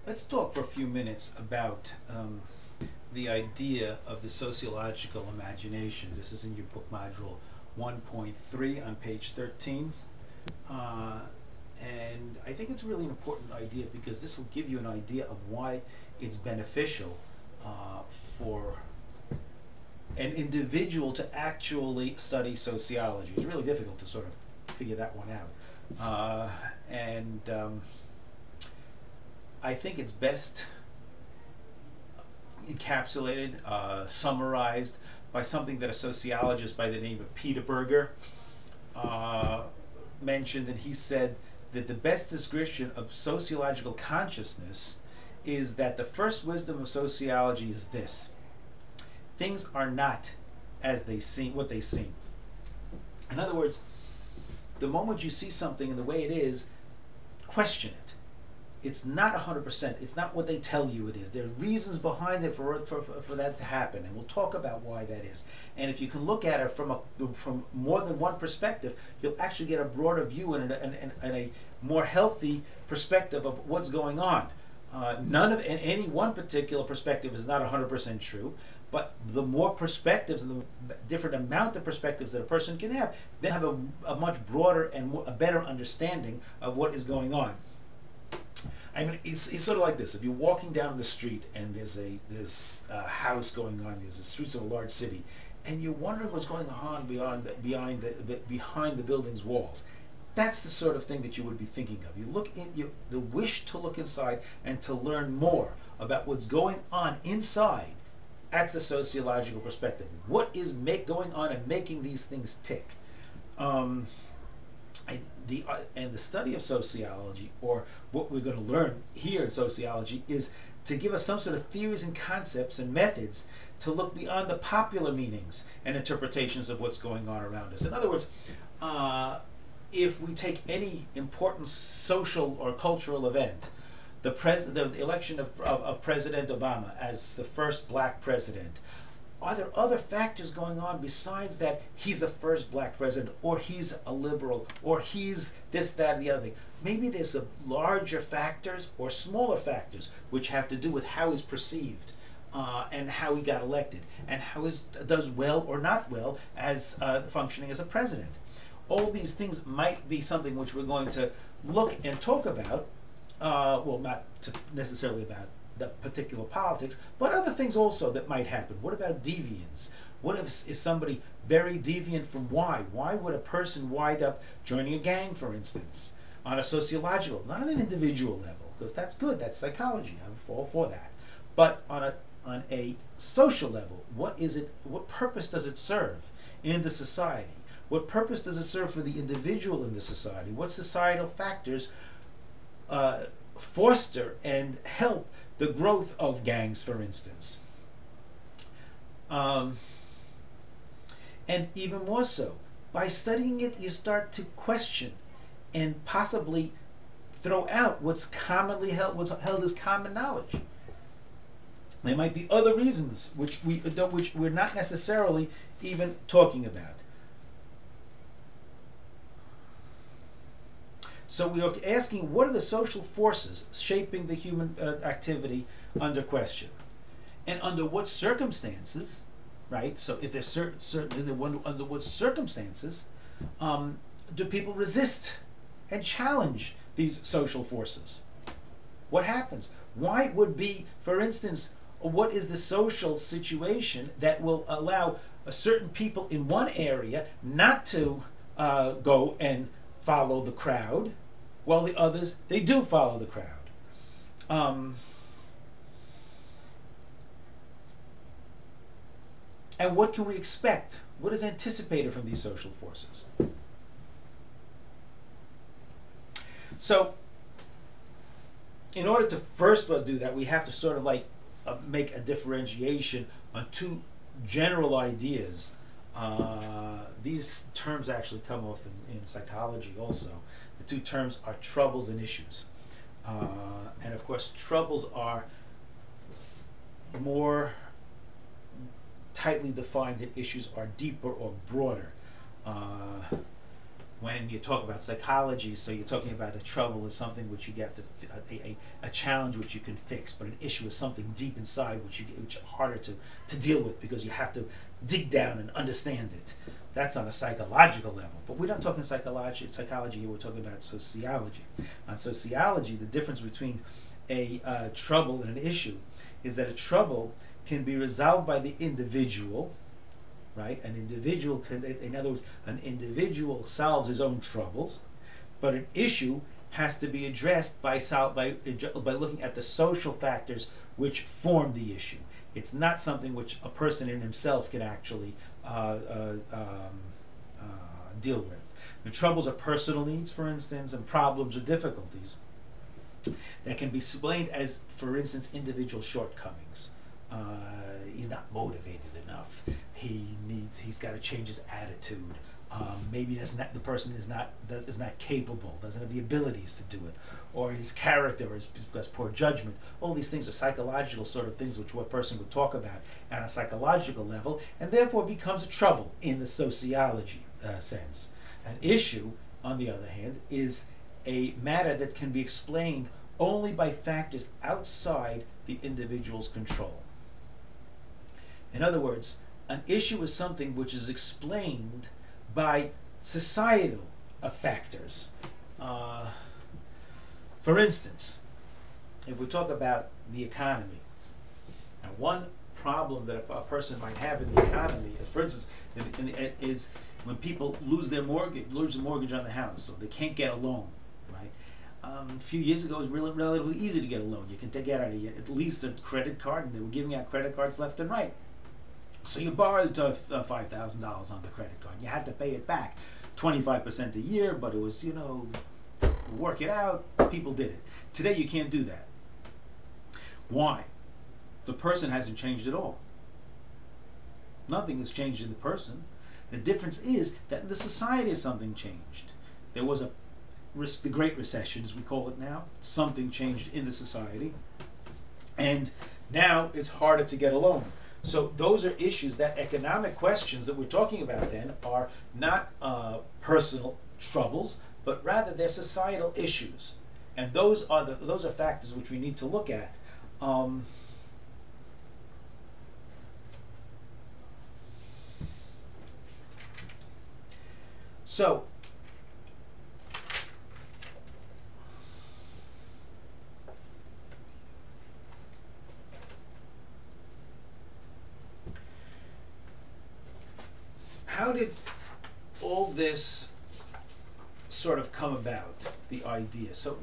Let's talk for a few minutes about the idea of the sociological imagination. This is in your book module 1.3 on page 13. And I think it's really an important idea because this will give you an idea of why it's beneficial for an individual to actually study sociology. It's really difficult to sort of figure that one out. I think it's best encapsulated, summarized by something that a sociologist by the name of Peter Berger mentioned, and he said that the best description of sociological consciousness is that the first wisdom of sociology is this: things are not as they seem, what they seem. In other words, the moment you see something in the way it is, question it. It's not 100%. It's not what they tell you it is. There are reasons behind it for that to happen, and we'll talk about why that is. And if you can look at it from more than one perspective, you'll actually get a broader view and a more healthy perspective of what's going on. Any one particular perspective is not 100% true, but the more perspectives and the different amount of perspectives that a person can have, they have a much broader and a better understanding of what is going on. I mean, it's sort of like this. If you're walking down the street and there's a house going on, there's the streets of a large city, and you're wondering what's going on behind the building's walls, that's the sort of thing that you would be thinking of. You look in the wish to look inside and to learn more about what's going on inside. That's the sociological perspective. What is going on and making these things tick? And the study of sociology, or what we're going to learn here in sociology, is to give us some sort of theories and concepts and methods to look beyond the popular meanings and interpretations of what's going on around us. In other words, if we take any important social or cultural event, the election of President Obama as the first black president, are there other factors going on besides that he's the first black president, or he's a liberal, or he's this, that, and the other thing? Maybe there's some larger factors or smaller factors which have to do with how he's perceived and how he got elected and how he does well or not well as functioning as a president. All these things might be something which we're going to look and talk about, well, not necessarily about the particular politics, but other things also that might happen. What about deviance? What if is somebody very deviant from why? Why would a person wind up joining a gang, for instance, on a sociological, not on an individual level, because that's good, that's psychology, I'm all for that. But on a social level, what is it? What purpose does it serve in the society? What purpose does it serve for the individual in the society? What societal factors foster and help the growth of gangs, for instance? And even more so, by studying it, you start to question and possibly throw out what's commonly held as common knowledge. There might be other reasons which we're not necessarily even talking about. So we are asking, what are the social forces shaping the human activity under question? And under what circumstances, right? So if there's under what circumstances do people resist and challenge these social forces? What happens? Why would be, for instance, what is the social situation that will allow certain people in one area not to go and follow the crowd, while the others, they do follow the crowd? And what can we expect? What is anticipated from these social forces? So, in order to first do that, we have to sort of like make a differentiation on two general ideas. These terms actually come off in psychology also. The two terms are troubles and issues. And of course, troubles are more tightly defined and issues are deeper or broader. when you talk about psychology, so you're talking about a trouble is something which you have to, a challenge which you can fix, but an issue is something deep inside which is harder to deal with because you have to dig down and understand it. That's on a psychological level. But we're not talking psychology here, we're talking about sociology. On sociology, the difference between a trouble and an issue is that a trouble can be resolved by the individual, right? An individual can, in other words, an individual solves his own troubles, but an issue has to be addressed by looking at the social factors which form the issue. It's not something which a person in himself can actually deal with. The troubles are personal needs, for instance, and problems or difficulties that can be explained as, for instance, individual shortcomings. He's not motivated enough. He's got to change his attitude. Maybe the person is not capable, doesn't have the abilities to do it, or his character has poor judgment. All these things are psychological sort of things which one person would talk about at a psychological level, and therefore becomes a trouble in the sociology sense. An issue, on the other hand, is a matter that can be explained only by factors outside the individual's control. In other words, an issue is something which is explained by societal factors. For instance, if we talk about the economy, now one problem that a person might have in the economy, for instance, is when people lose the mortgage on the house, so they can't get a loan, right? A few years ago, it was relatively easy to get a loan. You can take out at least a credit card, and they were giving out credit cards left and right. So you borrowed $5,000 on the credit card. You had to pay it back 25% a year, but it was, work it out. People did it. Today you can't do that. Why? The person hasn't changed at all. Nothing has changed in the person. The difference is that in the society something changed. There was the Great Recession, as we call it now. Something changed in the society. And now it's harder to get a loan. So those are issues, that economic questions that we're talking about then are not personal troubles, but rather they're societal issues. And those are factors which we need to look at. So how did all this sort of come about, the idea? So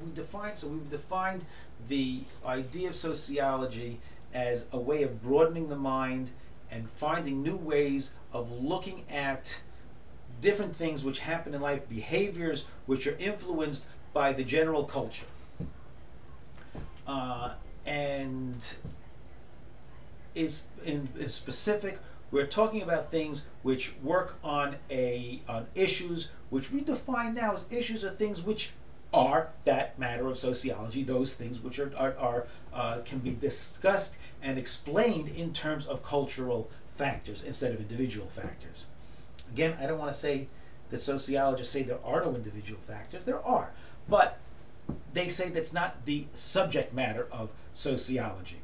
we've defined the idea of sociology as a way of broadening the mind and finding new ways of looking at different things which happen in life, behaviors which are influenced by the general culture. And is specific. We're talking about things which work on issues which we define now as issues, are things which are that matter of sociology. Those things which can be discussed and explained in terms of cultural factors instead of individual factors. Again, I don't want to say that sociologists say there are no individual factors. There are, but they say that's not the subject matter of sociology.